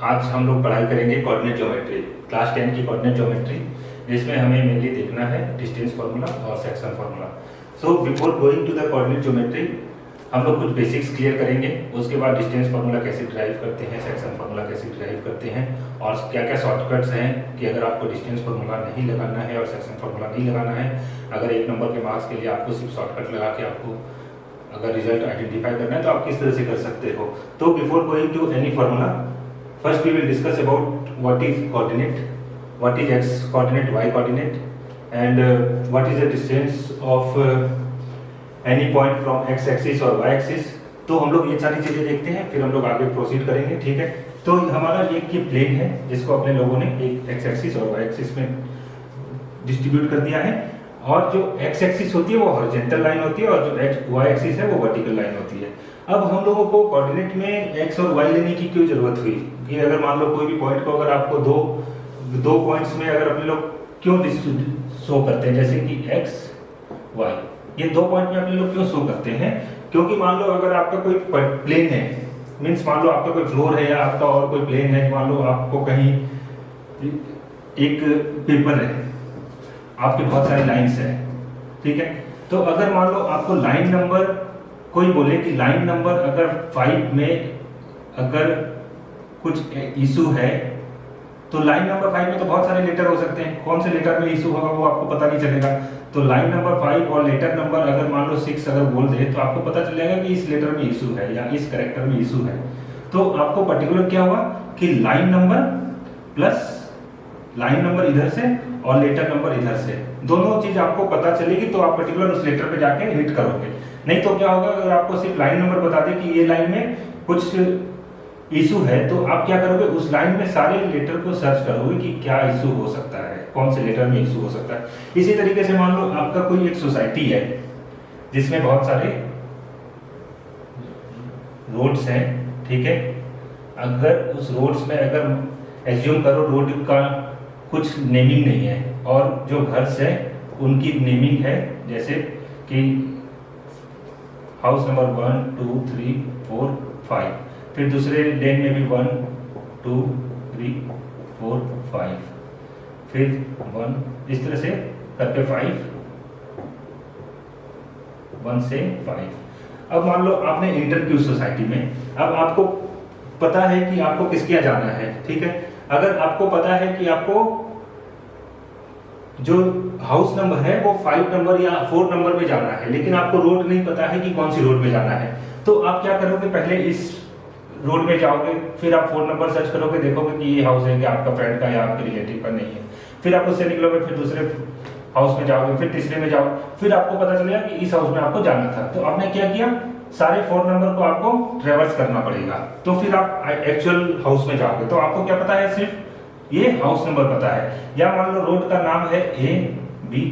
आज हम लोग पढ़ाई करेंगे कोऑर्डिनेट ज्योमेट्री, क्लास 10 की कोऑर्डिनेट ज्योमेट्री, जिसमें हमें मेनली देखना है डिस्टेंस फार्मूला और section formula. So before going to the coordinate geometry हम लोग कुछ बेसिक्स क्लियर करेंगे। उसके बाद डिस्टेंस फार्मूला कैसे ड्राइव करते हैं, सेक्शन फार्मूला कैसे ड्राइव करते हैं और क्या क्या शॉर्टकट्स हैं कि अगर आपको डिस्टेंस फार्मूला नहीं लगाना है और सेक्शन फार्मूला नहीं लगाना है, अगर 1 नंबर के मार्क्स के लिए आपको सिर्फ शॉर्टकट लगा के आपको अगर रिजल्ट आइडेंटिफाई करना है तो आप किस तरह से कर सकते हो। तो before going to any formula, first we will discuss about what is coordinate, what is x coordinate, y coordinate and what is the distance of any point from x axis और वाई एक्सिस। तो हम लोग ये सारी चीजें देखते हैं, फिर हम लोग आगे प्रोसीड करेंगे। ठीक है, तो हमारा एक ये प्लेन है जिसको अपने लोगों ने एक एक्स एक्सिस और वाई एक्सिस में डिस्ट्रीब्यूट कर दिया है, और जो एक्स एक्सिस होती है वो हॉरिजॉन्टल लाइन होती है और जो वाई एक्सिस है वो वर्टिकल लाइन होती है। अब हम लोगों को कोऑर्डिनेट में एक्स और वाई लेने की क्यों जरूरत हुई कि अगर मान लो कोई भी पॉइंट को अगर आपको दो पॉइंट्स में अगर अपने लोग क्यों शो करते हैं, जैसे कि एक्स वाई, ये 2 पॉइंट में अपने लोग क्यों शो करते हैं, क्योंकि मान लो अगर आपका कोई प्लेन है, मीन्स मान लो आपका कोई फ्लोर है या आपका और कोई प्लेन है, मान लो आपको कहीं एक पेपर है, आपके बहुत सारी लाइंस है, ठीक है। तो अगर मान लो आपको लाइन नंबर कोई बोले कि लाइन नंबर अगर 5 में अगर कुछ इशू है, तो लाइन नंबर 5 में तो बहुत सारे लेटर हो सकते हैं, कौन से लेटर में इशू होगा वो आपको पता नहीं चलेगा। तो लाइन नंबर 5 और लेटर नंबर अगर मान लो 6 अगर बोल दे तो आपको पता चल जाएगा कि इस लेटर में इशू है या इस कैरेक्टर में इशू है। तो आपको पर्टिकुलर क्या हुआ कि line number plus line number इधर से और लेटर नंबर इधर से, दोनों चीज आपको पता चलेगी तो आप पर्टिकुलर उस लेटर पे जाके हिट करोगे। नहीं तो क्या होगा, अगर आपको सिर्फ लाइन नंबर बता दे कि ये लाइन में कुछ इशू है तो आप क्या करोगे, उस लाइन में सारे लेटर को सर्च करोगे कि क्या इशू हो सकता है, कौन से लेटर में इशू हो सकता है। इसी तरीके से मान लो आपका कोई एक सोसाइटी है जिसमें बहुत सारे रोड्स हैं, ठीक है। अगर उस रोड्स में अगर एज्यूम करो रोड का कुछ नेमिंग नहीं है और जो घर्स है उनकी नेमिंग है, जैसे कि हाउस नंबर 1 2 3 4 5, फिर दूसरे लेन में भी 1 2 3 4 5, फिर 1, इस तरह से करके 5 1 से 5। अब मान लो आपने इंटर की सोसाइटी में, अब आपको पता है कि आपको किसके यहाँ जाना है, ठीक है। अगर आपको पता है कि आपको जो हाउस नंबर है वो 5 नंबर या 4 नंबर में जाना है, लेकिन आपको रोड नहीं पता है कि कौन सी रोड में जाना है, तो आप क्या करोगे, पहले इस रोड में जाओगे, फिर आप 4 नंबर सर्च करोगे, देखोगे कि ये हाउस है कि आपका फ्रेंड का या आपके रिलेटिव का नहीं है, फिर आप उससे निकलोगे, फिर दूसरे हाउस में जाओगे, फिर तीसरे में जाओ, फिर आपको पता चलेगा कि इस हाउस में आपको जाना था। तो आपने क्या किया, सारे 4 नंबर को आपको ट्रेवर्स करना पड़ेगा, तो फिर आप एक्चुअल हाउस में जाओगे। तो आपको क्या पता है, सिर्फ ये हाउस नंबर पता है, या मान लो रोड का नाम है A B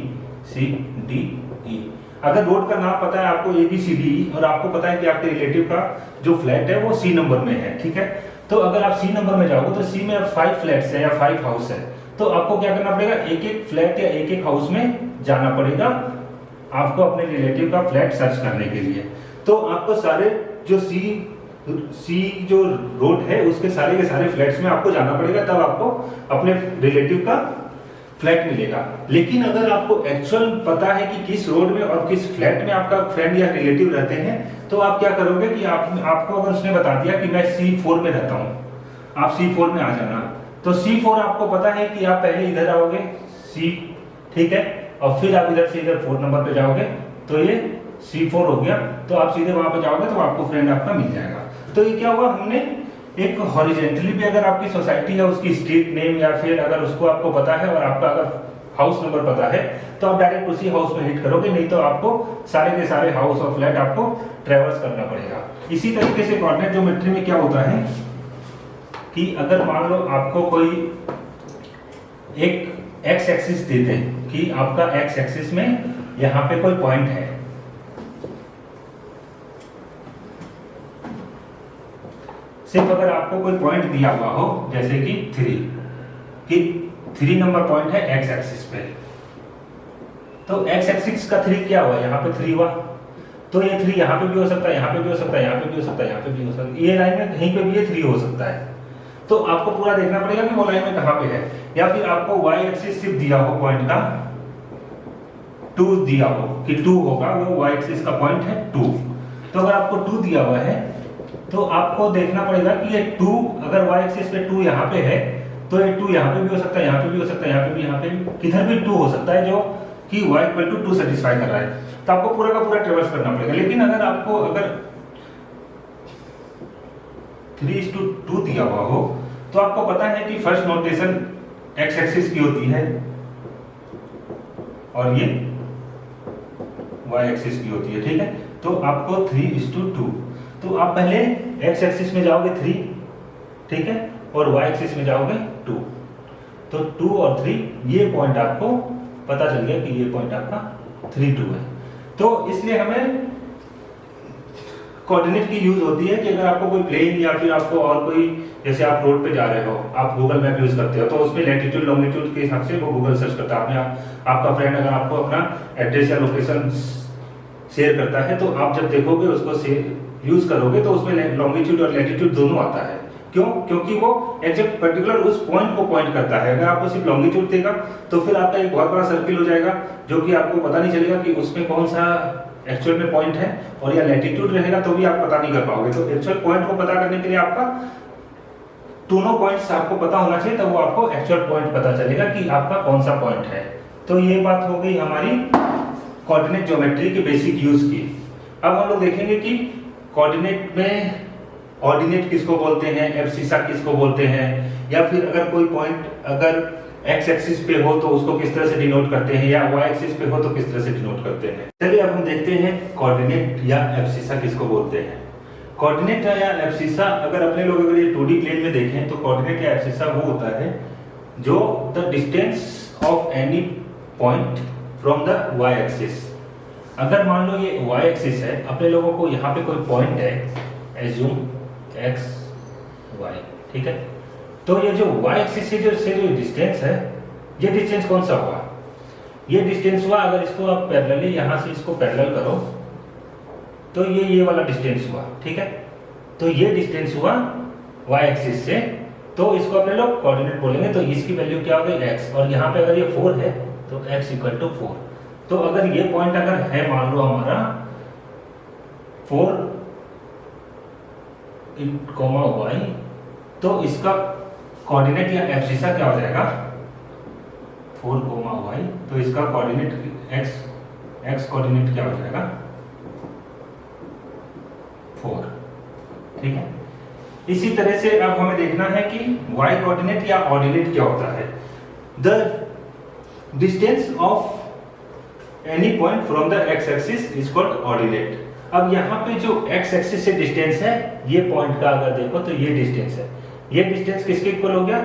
C D E। अगर रोड का नाम पता है आपको A B C D E और आपको पता है कि आपके रिलेटिव का जो फ्लैट है वो C नंबर में है, ठीक है। तो अगर आप C नंबर में जाओगे तो C में 5 फ्लैट्स है या 5 हाउस है, तो आपको क्या करना पड़ेगा, एक एक फ्लैट या एक एक हाउस में जाना पड़ेगा आपको अपने रिलेटिव का फ्लैट सर्च करने के लिए। तो आपको सारे जो सी जो रोड है उसके सारे के सारे फ्लैट्स में आपको जाना पड़ेगा, तब आपको अपने रिलेटिव का फ्लैट मिलेगा। लेकिन अगर आपको एक्चुअल पता है कि किस रोड में और किस फ्लैट में आपका फ्रेंड या रिलेटिव रहते हैं, तो आप क्या करोगे कि आपको अगर उसने बता दिया कि मैं C4 में रहता हूँ, आप C4 में आ जाना, तो C4 आपको पता है कि आप पहले इधर आओगे C, ठीक है, और फिर आप इधर से इधर 4 नंबर पे जाओगे, तो ये C4 हो गया, तो आप सीधे वहां पे जाओगे तो आपको फ्रेंड आपका मिल जाएगा। तो ये क्या हुआ, हमने एक हॉरिजॉन्टली भी अगर आपकी सोसाइटी है उसकी स्ट्रीट नेम या फिर अगर उसको आपको पता है और आपका अगर हाउस नंबर पता है तो आप डायरेक्ट उसी हाउस में हिट करोगे, नहीं तो आपको सारे के सारे हाउस और फ्लैट आपको ट्रेवर्स करना पड़ेगा। इसी तरीके से कोऑर्डिनेट ज्योमेट्री में क्या होता है कि अगर मान लो आपको कोई एक एक्स एक्सिस दे दे कि आपका एक्स एक्सिस में यहाँ पे कोई पॉइंट है, सिर्फ अगर आपको कोई पॉइंट दिया हुआ हो जैसे कि 3 नंबर पॉइंट है एक्स एक्सिस पे, तो एक्स एक्सिस का 3 क्या हुआ, यहाँ पे 3 हुआ, तो ये 3 यहाँ पे भी हो सकता है, यहाँ पे भी हो सकता है, यहाँ पे भी हो सकता है, यहाँ पे भी हो सकता है, ये लाइन में कहीं पे भी ये 3 हो सकता है। तो आपको पूरा देखना पड़ेगा कि वो लाइन में कहां पे है। या फिर आपको y एक्सिस सिर्फ दिया हो पॉइंट का 2 दिया हो कि 2 होगा, वो y एक्सिस का पॉइंट है 2। तो अगर आपको 2 दिया हुआ है तो आपको देखना पड़ेगा कि ये 2 अगर y एक्सिस पे 2 यहाँ पे है तो ये 2 यहाँ पे भी हो सकता है, यहाँ पे भी हो सकता है, यहाँ पे भी, यहाँ पे भी, किधर भी 2 हो सकता है जो कि y इक्वल टू 2 सेटिस्फाई कर रहा है। तो आपको पूरा का पूरा ट्रेवर्स करना पड़ेगा। लेकिन अगर आपको अगर 3:2 दिया हुआ हो तो आपको पता है कि फर्स्ट नोटेशन x एक्सिस की होती है और ये y एक्सिस की होती है, ठीक है। तो आपको 3:2, तो आप पहले x एक्सिस में जाओगे 3, ठीक है, और y एक्सिस में जाओगे 2। तो 2 और 3 ये पॉइंट आपको पता चल गया कि ये पॉइंट आपका 3:2 है। तो इसलिए हमें कोऑर्डिनेट की यूज होती है कि अगर आपको कोई प्लेन या फिर आपको और कोई, जैसे आप रोड पे जा रहे हो, आप गूगल मैप यूज करते हो तो उसमें लैटिट्यूड लॉन्गिट्यूड के हिसाब से वो गूगल सर्च करता है। आपका फ्रेंड अगर आपको अपना एड्रेस या लोकेशन शेयर करता है तो आप जब देखोगे उसको यूज करोगे तो उसमें लॉन्गिट्यूड और लैटिट्यूड दोनों आता है। क्यों? क्योंकि वो एग्जैक्ट पर्टिकुलर उस पॉइंट को पॉइंट करता है। अगर आपको सिर्फ लॉन्गिट्यूड देगा तो फिर आपका एक बहुत बड़ा सर्किल हो जाएगा जो कि आपको पता नहीं चलेगा कि उसमें कौन सा एक्चुअल में पॉइंट है, और या लैटिट्यूड रहेगा तो भी आप पता नहीं कर पाओगे। तो एक्चुअल पॉइंट को पता करने के लिए आपका दोनों पॉइंट्स आपको पता होना चाहिए, तब वो आपको एक्चुअल पॉइंट पता चलेगा कि आपका कौन सा पॉइंट है। तो ये बात हो गई हमारी कोऑर्डिनेट ज्योमेट्री की बेसिक यूज की। अब हम लोग देखेंगे कि कोऑर्डिनेट में ऑर्डिनेट किसको बोलते हैं, एब्सिसा किसको बोलते हैं, या फिर अगर कोई पॉइंट अगर x एक्सिस पे हो तो उसको किस तरह से डिनोट करते हैं, या y एक्सिस पे हो तो किस तरह से डिनोट करते हैं। चलिए अब हम देखते हैं कोऑर्डिनेट या एब्सिसा किसको बोलते हैं। कोऑर्डिनेट या एब्सिसा अगर अपने लोग अगर ये 2D प्लेन में देखें तो कोऑर्डिनेट या एब्सिसा वो होता है जो the distance of any point from the y axis. अगर मान लो ये y एक्सिस है, अपने लोगों को यहाँ पे कोई पॉइंट है, एज्यूम x y, ठीक है। तो ये जो y एक्सिस से जो डिस्टेंस है, ये डिस्टेंस कौन सा हुआ? ये डिस्टेंस हुआ, अगर इसको आप पैरेलली यहां से इसको पैरेलल करो तो ये वाला डिस्टेंस हुआ, ठीक है। तो ये डिस्टेंस हुआ y एक्सिस से, तो इसको अपने लोग कोऑर्डिनेट बोलेंगे। तो इसकी वैल्यू क्या हो गई x, और यहाँ पे अगर ये 4 है तो x इक्वल टू 4। तो अगर ये पॉइंट अगर है मान लो हमारा 4, y, तो इसका कोऑर्डिनेट या एब्सिसा क्या हो जाएगा 4, y। तो इसका कोऑर्डिनेट x कोऑर्डिनेट क्या हो जाएगा 4, ठीक है। इसी तरह से अब हमें देखना है कि y कोऑर्डिनेट या ऑर्डिनेट क्या होता है। The distance of any point from the x axis is called ordinate. अब यहाँ पे जो x एक्सिस से डिस्टेंस है, ये पॉइंट का अगर देखो तो ये डिस्टेंस है, ये डिस्टेंस किसके इक्वल हो गया,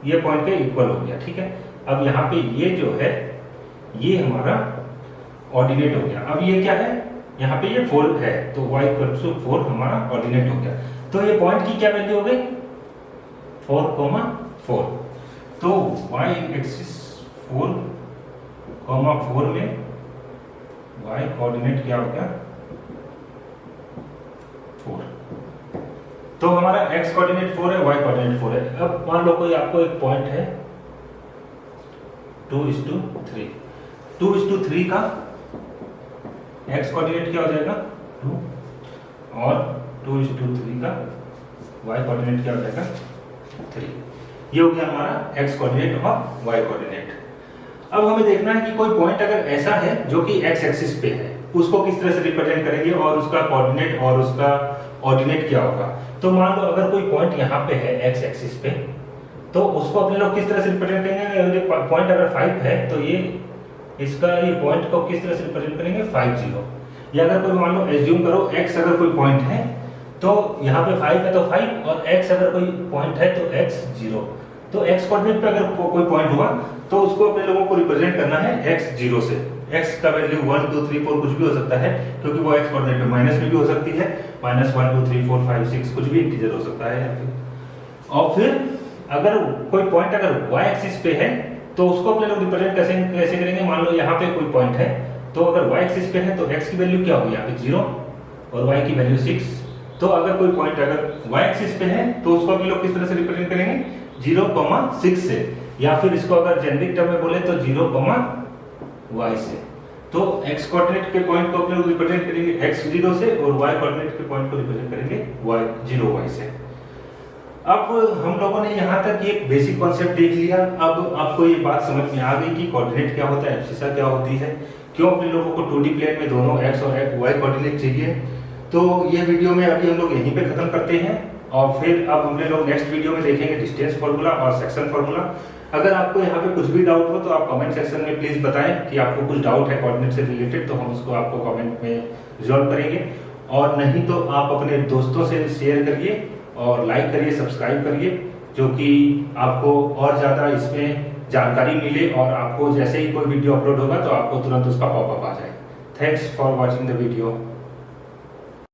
ये पॉइंट के इक्वल हो गया, ठीक है। अब यहाँ पे ये जो है ये हमारा ऑर्डिनेट हो गया। अब ये क्या है, यहाँ पे ये 4 है तो y इक्वल टू 4 हमारा ऑर्डिनेट हो गया। तो ये पॉइंट की क्या वैल्यू हो गई 4,4। तो y एक्सिस 4,4 में y कोऑर्डिनेट क्या हो गया 4। तो हमारा x कोऑर्डिनेट 4 है, y कोऑर्डिनेट 4 है। अब मान लो कोई आपको एक पॉइंट है 2:3, 2:3 का x कोऑर्डिनेट क्या हो जाएगा 2, और 2:3 का y कोऑर्डिनेट क्या हो जाएगा 3। ये हो गया हमारा x कोऑर्डिनेट और y कोऑर्डिनेट। अब हमें देखना है कि कोई पॉइंट अगर ऐसा है जो कि x एक्सिस पे है, उसको किस तरह से रिप्रेजेंट करेंगे और उसका कोऑर्डिनेट और उसका ऑर्डिनेट क्या होगा। तो मान लो अगर कोई पॉइंट यहाँ पे है x एक्सिस पे, तो उसको अपने लोग किस तरह से रिप्रेजेंट करेंगे। अगर पॉइंट अगर 5 है तो ये इसका ये पॉइंट को किस तरह से रिप्रेजेंट करेंगे 5, 0। या अगर कोई मान लो एज्यूम करो x अगर कोई पॉइंट है तो यहाँ पे 5 है तो 5, और x अगर कोई पॉइंट है तो x 0। तो x कोऑर्डिनेट पे अगर कोई पॉइंट हुआ तो उसको अपने लोगों को रिप्रेजेंट करना है x 0 से। x का वैल्यू 1, 2, 3, 4 कुछ भी हो सकता है, क्योंकि वो x कोऑर्डिनेट पे माइनस में भी हो सकती है, -1, 2, 3, 4, 5, 6 कुछ भी इंटीजर हो सकता है यहाँ पे। और फिर अगर कोई पॉइंट अगर y एक्सिस पे है तो उसको अपने लोग रिप्रेजेंट कैसे करेंगे। मान लो यहाँ पे कोई पॉइंट है, तो अगर y एक्सिस पे है तो x की वैल्यू क्या होगी यहाँ पे 0 और y की वैल्यू 6, तो अगर कोई पॉइंट अगर y एक्सिस पे है तो उसको भी लोग किस तरह से रिप्रेजेंट करेंगे 0,6 से, या फिर इसको अगर जेनेरिक टर्म में बोले तो 0,y से। तो x कोऑर्डिनेट के पॉइंट को अपने रिप्रेजेंट करेंगे x0 से और y कोऑर्डिनेट के पॉइंट को रिप्रेजेंट करेंगे y0 से। अब हम लोगों ने यहाँ तक एक बेसिक कॉन्सेप्ट देख लिया। अब आपको ये बात समझ में आ गई कि कोऑर्डिनेट क्या होता है, एब्सिसा क्या होती है, क्यों अपने लोगों को 2D प्लेन में दोनों x और y कोऑर्डिनेट चाहिए। तो ये वीडियो में अभी हम लोग यहीं पे खत्म करते हैं और फिर अब हम लोग नेक्स्ट वीडियो में देखेंगे डिस्टेंस फार्मूला और सेक्शन फार्मूला। अगर आपको यहाँ पे कुछ भी डाउट हो तो आप कमेंट सेक्शन में प्लीज बताएं कि आपको कुछ डाउट है कोऑर्डिनेट से रिलेटेड, तो हम उसको आपको कमेंट में रिजॉल्व करेंगे। और नहीं तो आप अपने दोस्तों से शेयर करिए और लाइक करिए, सब्सक्राइब करिए, जो कि आपको और ज़्यादा इसमें जानकारी मिले और आपको जैसे ही कोई वीडियो अपलोड होगा तो आपको तुरंत उसका पॉपअप आ जाए। Thanks for watching the video.